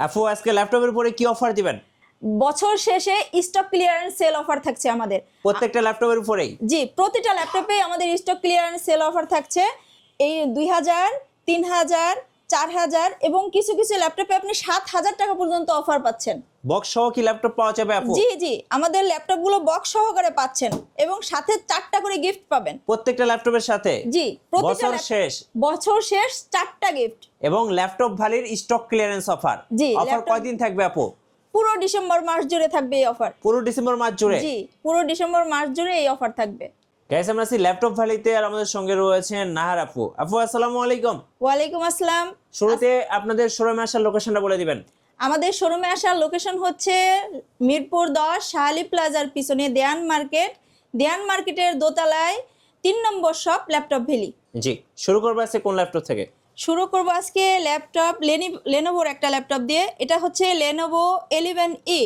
আপু আজকে ল্যাপটপের উপরে কি অফার দিবেন? বছর শেষে স্টক ক্লিয়ারেন্স সেল অফার থাকছে আমাদের। প্রত্যেকটা ল্যাপটপের উপরেই? জি, প্রতিটা ল্যাপটপে আমাদের স্টক ক্লিয়ারেন্স সেল অফার থাকছে। এই 2000, 3000, 4000 এবং কিছু কিছু ল্যাপটপে আপনি 7000 টাকা পর্যন্ত অফার পাচ্ছেন। বক্স সহ কি ল্যাপটপ পাওয়া যাবে আপু? জি জি, আমাদের ল্যাপটপগুলো বক্স সহকারে পাচ্ছেন এবং সাথে 4টা করে গিফট পাবেন প্রত্যেকটা ল্যাপটপের সাথে? জি, প্রতিটা বছর শেষ 4টা গিফট এবং ল্যাপটপ ভ্যালির স্টক ক্লিয়ারেন্স অফার। জি, অফার কয়দিন থাকবে আপু? পুরো ডিসেম্বর মাস জুড়ে থাকবে এই অফার। পুরো ডিসেম্বর মাস জুড়ে? জি, পুরো ডিসেম্বর মাস জুড়ে এই অফার থাকবে। গাইস, আমরা আছি ল্যাপটপ ভ্যালিতে আর আমাদের সঙ্গে রয়েছেন নাহার আপু। আপু আসসালামু আলাইকুম। ওয়ালাইকুম আসসালাম। শুরুতে আপনাদের শোরুমে আসার লোকেশনটা বলে দিবেন। আমাদের শোরুমে আসার লোকেশন হচ্ছে মিরপুর 10 শাহালি প্লাজার পিছনে দেয়ান মার্কেট। দেয়ান মার্কেটের দোতলায় 3 নম্বর শপ ল্যাপটপ ভ্যালি। জি, শুরু করবো আজকে কোন ল্যাপটপ থেকে? শুরু করবো আজকে ল্যাপটপ লেনোভোর একটা ল্যাপটপ দিয়ে। এটা হচ্ছে লেনোভো 11E।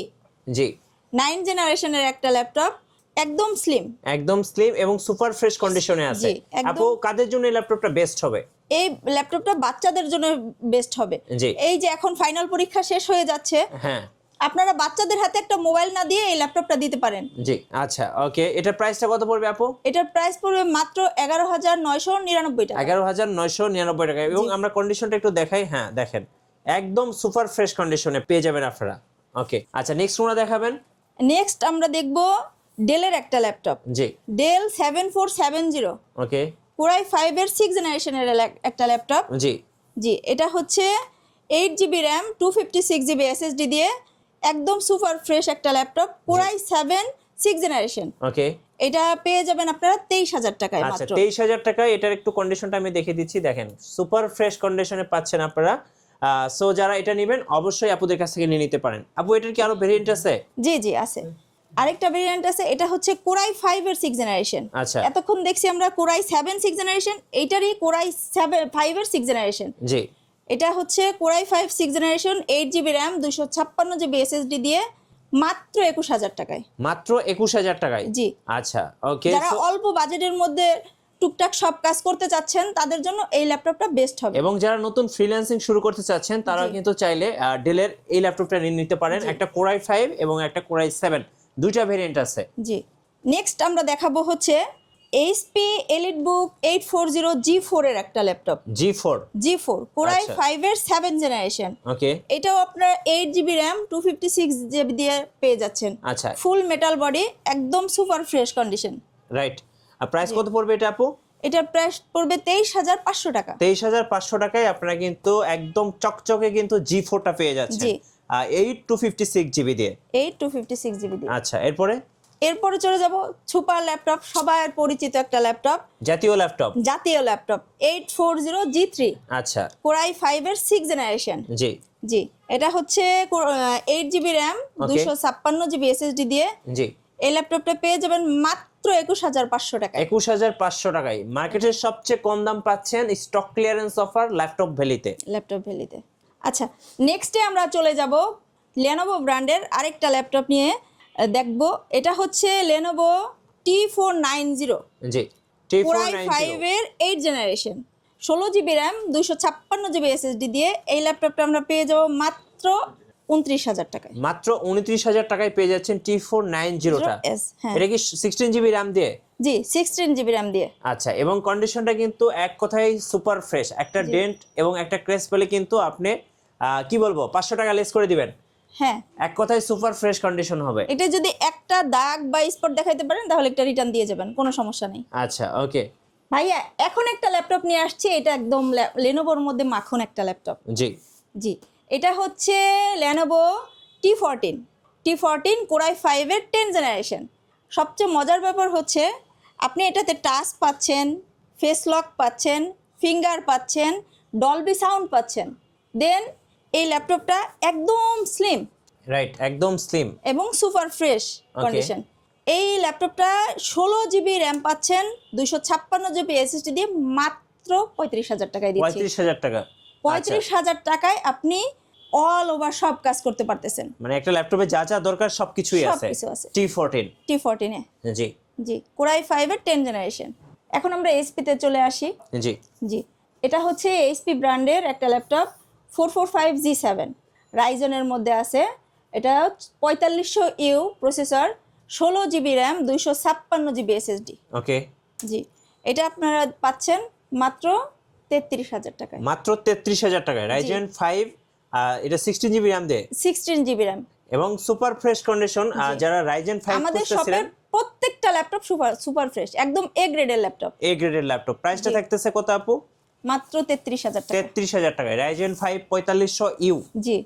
জি, 9 জেনারেশনের একটা ল্যাপটপ, একদম স্লিম এবং সুপার ফ্রেশ কন্ডিশনে আছে। জি, একদম। আপু কাদের জন্য এই ল্যাপটপটা বেস্ট হবে? এই ল্যাপটপটা বাচ্চাদের জন্য বেস্ট হবে। জি। এই যে এখন ফাইনাল পরীক্ষা শেষ হয়ে যাচ্ছে, হ্যাঁ, আপনারা বাচ্চাদের হাতে একটা মোবাইল না দিয়ে এই ল্যাপটপটা দিতে পারেন। জি, আচ্ছা, ওকে। এটার প্রাইসটা কত পড়বে আপু? এটার প্রাইস পড়বে মাত্র 11,999 টাকা। 11,999 টাকা। এবং আমরা কন্ডিশনটা একটু দেখাই। হ্যাঁ, দেখেন একদম সুপার ফ্রেশ কন্ডিশনে পেয়ে যাবেন আপনারা। ওকে, আচ্ছা, নেক্সট কোনটা দেখাবেন? নেক্সট আমরা দেখব ডেলের একটা ল্যাপটপ। জি, ডেল 7470। ওকে, কোরাই 5 এর 6 জেনারেশনের একটা ল্যাপটপ। জি, জি, এটা হচ্ছে 8GB র্যাম 256GB এসএসডি দিয়ে একদম সুপার ফ্রেশ একটা ল্যাপটপ। Core i 7 6 generation. ওকে। এটা পেয়ে যাবেন আপনারা 23,000 টাকায় আচ্ছা, মাত্র। 23,000 টাকায়। এটার একটু কন্ডিশনটা আমি দেখিয়ে দিচ্ছি। দেখেন সুপার ফ্রেশ কন্ডিশনে পাচ্ছেন আপনারা। সো যারা এটা নেবেন অবশ্যই আপুদের কাছ থেকে নিয়ে নিতে পারেন। আপু এটার কি আরো ভেরিয়েন্ট আছে? জি জি আছে, আরেকটা ভেরিয়েন্ট আছে। এটা হচ্ছে কোরাই 5 এর 6 জেনারেশন। আচ্ছা, এতক্ষণ দেখছি আমরা কোরাই 7 6 জেনারেশন, এইটারই কোরাই 5 এর 6 জেনারেশন। জি, এটা হচ্ছে core i 5 6 generation 8GB RAM 256GB SSD দিয়ে মাত্র 21,000 টাকায়। মাত্র 21,000 টাকায়? জি। আচ্ছা, ওকে। যারা অল্প বাজেটের মধ্যে টুকটাক সব কাজ করতে চাচ্ছেন তাদের জন্য এই ল্যাপটপটা বেস্ট হবে। এবং যারা নতুন ফ্রিল্যান্সিং শুরু করতে চাচ্ছেন তারা কিন্তু চাইলে ডেলের এই ল্যাপটপটা নিয়ে নিতে পারেন। একটা কোরাই 5 এবং একটা কোরাই 7, দুইটা ভেরিয়েন্ট আছে। জি। নেক্সট আমরা দেখাবো হচ্ছে এইচপি এলিটবুক 840 G4 এর একটা ল্যাপটপ। G4 কোরাই 5 এর 7 জেনারেশন। ওকে। এটাও আপনারা 8GB র্যাম 256GB দিয়ে পেয়ে যাচ্ছেন। আচ্ছা, ফুল মেটাল বডি, একদম সুপার ফ্রেশ কন্ডিশন। রাইট। আর প্রাইস কত পড়বে এটা আপু? এটার প্রাইস পড়বে 23,500 টাকা। 23,500 টাকায় আপনারা কিন্তু একদম চকচকে কিন্তু G4টা পেয়ে যাচ্ছেন। জি। 8 256GB দিয়ে। 256GB দিয়ে। আচ্ছা, এরপরে চলে যাব সুপার ল্যাপটপ, সবার পরিচিত একটা ল্যাপটপ, জাতীয় ল্যাপটপ 840 G3। আচ্ছা, কোরাই 5 এর 6 জেনারেশন। জি, জি, এটা হচ্ছে 8GB র্যাম 256GB এসএসডি দিয়ে। জি। এই ল্যাপটপটা পেয়ে যাবেন মাত্র 21,500 টাকায়। 21,500 টাকায় মার্কেটের সবচেয়ে কম দাম পাচ্ছেন স্টক ক্লিয়ারেন্স অফার ল্যাপটপ ভ্যালিতে। আচ্ছা, নেক্সটে আমরা চলে যাব লেনোভো ব্র্যান্ডের আরেকটা ল্যাপটপ নিয়ে দেখব। এটা হচ্ছে লেনোভো T490। জি, কোরাই T490 5 এর 8 generation 16GB RAM 256GB SSD দিয়ে এই ল্যাপটপটা আমরা পেয়ে যাব মাত্র 29,000 টাকায়। মাত্র 29,000 টাকায় পেয়ে যাচ্ছেন T490টা। হ্যাঁ। এটা কি 16GB র্যাম দিয়ে? জি, 16GB র্যাম দিয়ে। আচ্ছা, এবং কন্ডিশনটা কিন্তু এক কথায় সুপার ফ্রেশ। একটা ডেন্ট এবং একটা ক্র্যাশ পেলে কিন্তু আপনি কি বলবো 500 টাকা লেস করে দিবেন। হ্যাঁ, এক কথায় সুপার ফ্রেশ কন্ডিশন হবে। এটা যদি একটা দাগ বা স্পট দেখাইতে পারেন তাহলে একটা রিটার্ন দিয়ে যাবেন, কোনো সমস্যা নেই। আচ্ছা, ওকে। ভাইয়া এখন একটা ল্যাপটপ নিয়ে আসছি, এটা একদম লেনোভোর মধ্যে মাখন একটা ল্যাপটপ। জি, জি, এটা হচ্ছে লেনোভো T14 কোরাই 5 এর 10 জেনারেশন। সবচেয়ে মজার ব্যাপার হচ্ছে আপনি এটাতে টাচ পাচ্ছেন, ফেস লক পাচ্ছেন, ফিঙ্গার পাচ্ছেন, ডলবি সাউন্ড পাচ্ছেন। দেন এই ল্যাপটপটা একদম স্লিম, রাইট, একদম স্লিম এবং সুপার ফ্রেশ কন্ডিশন। এই ল্যাপটপটা 16GB র্যাম পাচ্ছেন 256GB এসএসডি দিয়ে মাত্র 35,000 টাকায় দিচ্ছি। 35,000 টাকা? 35,000 টাকায় আপনি অল ওভার সব কাজ করতে পারতেছেন। মানে একটা ল্যাপটপে যা যা দরকার সবকিছুই আছে T14 এ। জি, জি, কোরাই 5 এর 10 জেনারেশন। এখন আমরা এইচপি তে চলে আসি। জি, জি, এটা হচ্ছে এইচপি ব্র্যান্ডের একটা ল্যাপটপ 445 G7। রাইজনের মধ্যে আছে। এটা 4500 U processor, 16 GB RAM, 256 GB SSD. Okay, ji, এটা আপনারা পাচ্ছেন মাত্র 33,000 টাকায়। মাত্র 33,000 টাকায় রাইজেন 5, এটা 16 জিবি র্যাম দিয়ে 16 জিবি র্যাম। এবং সুপার ফ্রেশ কন্ডিশন। যারা রাইজেন 5 আমাদের শপের খুঁজতেছিলেন, প্রত্যেকটা ল্যাপটপ সুপার ফ্রেশ, একদম এ গ্রেডের ল্যাপটপ। এ গ্রেডের ল্যাপটপ, প্রাইসটা থাকতেছে কত আপু? মাত্র 33,000 টাকা। 33,000 টাকায় রাইজেন 5 4500 ইউ। জি,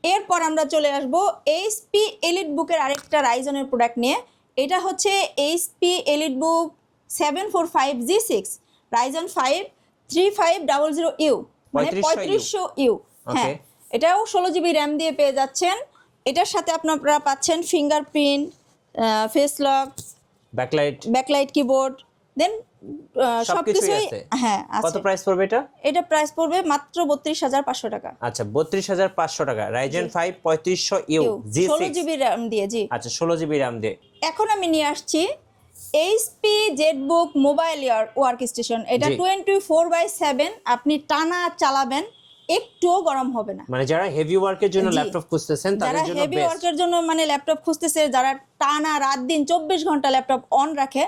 এরপর আমরা চলে আসব এইচপি এলিট বুকের আরেকটা রাইজনের প্রোডাক্ট নিয়ে। এটা হচ্ছে এইচপি এলিট বুক 745G6 রাইজন 5 3500U, মানে 3500U। হ্যাঁ, এটাও 16 জিবি র্যাম দিয়ে পেয়ে যাচ্ছেন। এটার সাথে আপনারা পাচ্ছেন fingerprint, face lock, backlight keyboard, then সবকিছুই। হ্যাঁ, কত প্রাইস পড়বে এটা? এটা প্রাইস পড়বে মাত্র 32,500 টাকা। আচ্ছা, 32,500 টাকা Ryzen 5 3500U G6, 16 GB RAM দিয়ে। জি, আচ্ছা 16 জিবি র্যাম দিয়ে। এখন আমি নিয়ে আসছি HP Jetbook mobile work station. এটা 24/7 আপনি টানা চালাবেন, একটুও গরম হবে না। মানে যারা হেভি ওয়ার্কের জন্য ল্যাপটপ খুঁজতেছেন তাদের জন্য হেভি বেস্ট। ওয়ার্কের জন্য মানে ল্যাপটপ খুঁজতেছে, যারা টানা রাত দিন 24 ঘন্টা ল্যাপটপ অন রাখে,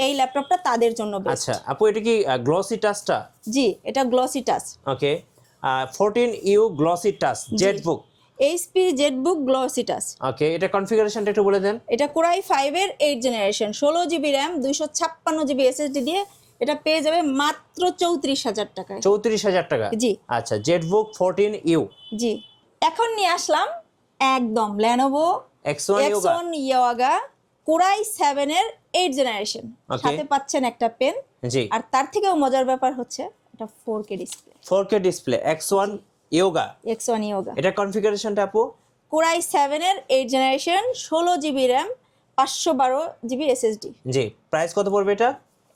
এই ল্যাপটপটা তাদের জন্য বেস্ট। আচ্ছা আপু, এটা কি গ্লসি টাচটা? জি, এটা glossy touch. Okay, 14U glossy touch ZBook, HP ZBook glossy touch. Okay, এটা কনফিগারেশনটা একটু বলে দেন। এটা কোরাই 5 এর 8 generation, 16 GB RAM, 256 GB SSD দিয়ে এটা পেয়ে যাবে মাত্র 34,000 টাকায়। 34,000 টাকা? জি। আচ্ছা, জেটবুক 14U। জি, এখন নিয়ে আসলাম একদম Lenovo X1 Yoga কোরাই 7 এর 8 জেনারেশন। সাথে পাচ্ছেন একটা পেন। জি, আর তার থেকেও মজার ব্যাপার হচ্ছে এটা 4K display. 4K display X1 Yoga। এটা কনফিগারেশনটা আপু? কোরাই 7 এর 8 generation, 16 GB RAM, 512 GB SSD. Ji, price কত পড়বে এটা?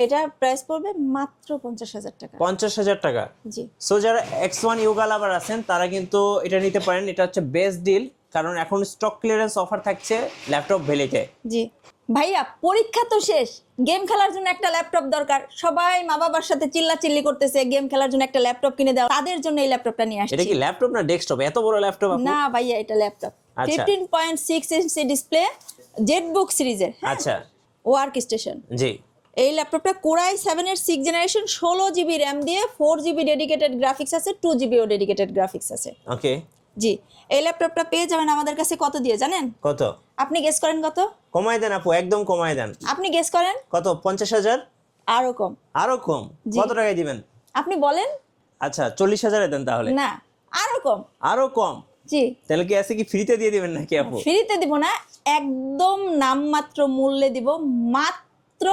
এটা প্রাইস পড়বে মাত্র 50,000 টাকা। 50,000 টাকা? জি। সো যারা X1 Yoga লাভার আছেন তারা কিন্তু এটা নিতে পারেন। এটা হচ্ছে বেস্ট ডিল, কারণ এখন স্টক ক্লিয়ারেন্স অফার থাকছে ল্যাপটপ ভ্যালিতে। জি ভাইয়া, পরীক্ষা তো শেষ, গেম খেলার জন্য একটা ল্যাপটপ দরকার। সবাই মা বাবার সাথে চিল্লাচিল্লি করতেছে গেম খেলার জন্য একটা ল্যাপটপ কিনে দাও, তাদের জন্য এই ল্যাপটপটা নিয়ে আসছি। এটা কি ল্যাপটপ না ডেস্কটপ? এত বড় ল্যাপটপ আপু? না ভাইয়া, এটা ল্যাপটপ। আচ্ছা। 15.6 ইঞ্চি ডিসপ্লে, জেটবুক সিরিজের। আচ্ছা, ওয়ার্ক স্টেশন। জি। এই ল্যাপটপটা কোরাই 7 এর 6 জেনারেশন, 16 জিবি র্যাম দিয়ে, 4 জিবি ডেডিকেটেড গ্রাফিক্স আছে, 2 জিবি ও ডেডিকেটেড গ্রাফিক্স আছে। ওকে। জি, এই ল্যাপটপটা পেয়ে যাবেন আমাদের কাছে কত দিয়ে জানেন? কত? আপনি গেস করেন কত? কমাই দেন আপু, একদম কমাই দেন। আপনি গেস করেন কত? 50,000? আরো কম। আরো কম? কত টাকায় দিবেন? আপনি বলেন। আচ্ছা, 40,000 দেন তাহলে। না, আরো কম। আরো কম? জি। তাহলে কি আছে কি ফ্রিতে দিয়ে দিবেন নাকি আপু? ফ্রিতে দিব না, একদম নামমাত্র মূল্যে দিব, মাত্র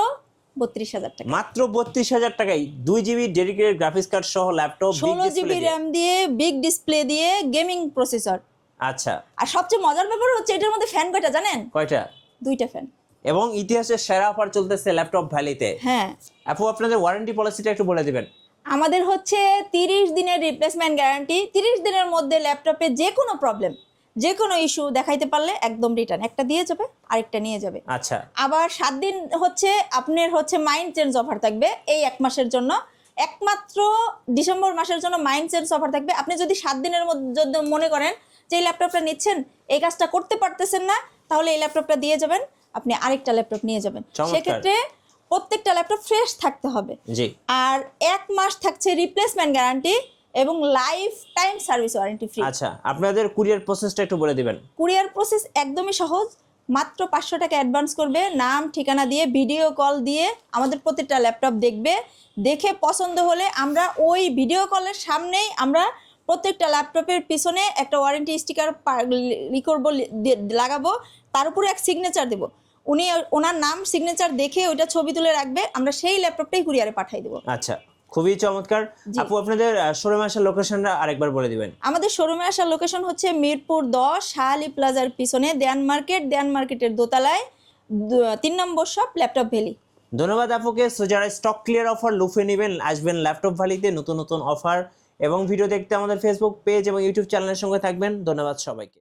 32,000 টাকা। মাত্র 32,000 টাকায় 2 জিবি ডেডিকেটেড গ্রাফিক্স কার্ড সহ ল্যাপটপ, 16 জিবি র্যাম দিয়ে, বিগ ডিসপ্লে দিয়ে, গেমিং প্রসেসর। আচ্ছা, আর সবচেয়ে মজার ব্যাপার হচ্ছে এটার মধ্যে ফ্যান কয়টা জানেন? কয়টা? 2টা ফ্যান। এবং ইতিহাসের সেরা অফার চলতেছে ল্যাপটপ ভ্যালিতে। হ্যাঁ আপু, আপনাদের ওয়ারেন্টি পলিসিটা একটু বলে দিবেন। আমাদের হচ্ছে 30 দিনের রিপ্লেসমেন্ট গ্যারান্টি। 30 দিনের মধ্যে ল্যাপটপে যে কোনো প্রবলেম, যে কোনো ইস্যু দেখাইতে পারলে একদম রিটার্ন, একটা দিয়ে যাবে আরেকটা নিয়ে যাবে। আচ্ছা, আবার 7 দিন হচ্ছে আপনার হচ্ছে মাইন্ড চেঞ্জ অফার থাকবে এই 1 মাসের জন্য। একমাত্র ডিসেম্বর মাসের জন্য মাইন্ড চেঞ্জ অফার থাকবে। আপনি যদি 7 দিনের মধ্যে যদি মনে করেন যে এই ল্যাপটপটা নিচ্ছেন, এই কাজটা করতে পারতেছেন না, তাহলে এই ল্যাপটপটা দিয়ে যাবেন, আপনি আরেকটা ল্যাপটপ নিয়ে যাবেন। সেক্ষেত্রে প্রত্যেকটা ল্যাপটপ ফ্রেশ থাকতে হবে। জি। আর 1 মাস থাকছে রিপ্লেসমেন্ট গ্যারান্টি এবং life time service warranty free. আচ্ছা, আপনাদের কুরিয়ার প্রসেসটা একটু বলে দিবেন। কুরিয়ার প্রসেস একদমই সহজ। মাত্র 500 টাকা অ্যাডভান্স করবে, নাম ঠিকানা দিয়ে ভিডিও কল দিয়ে আমাদের প্রত্যেকটা ল্যাপটপ দেখবে। দেখে পছন্দ হলে আমরা ওই ভিডিও কলের সামনেই আমরা প্রত্যেকটা ল্যাপটপের পিছনে একটা ওয়ারেন্টি স্টিকার লাগাবো, তার উপরে এক সিগনেচার দেবো। উনি ওনার নাম সিগনেচার দেখে ওইটা ছবি তুলে রাখবে, আমরা সেই ল্যাপটপটাই কুরিয়ারে পাঠিয়ে দেবো। আচ্ছা, খুবই চমৎকার। আপু, আপনাদের শোরুমে আসার লোকেশনটা আরেকবার বলে দিবেন। আমাদের শোরুমে আসার লোকেশন হচ্ছে মিরপুর 10 শাহালি প্লাজার পিছনে দেয়ান মার্কেটের দোতলায় 3 নম্বর শপ ল্যাপটপ ভ্যালি। ধন্যবাদ আপুকে। সো যারা স্টক ক্লিয়ার অফার লুফে নেবেন, আসবেন ল্যাপটপ ভ্যালিতে। নতুন নতুন অফার এবং ভিডিও দেখতে আমাদের ফেসবুক পেজ এবং ইউটিউব চ্যানেলের সঙ্গে থাকবেন। ধন্যবাদ সবাইকে।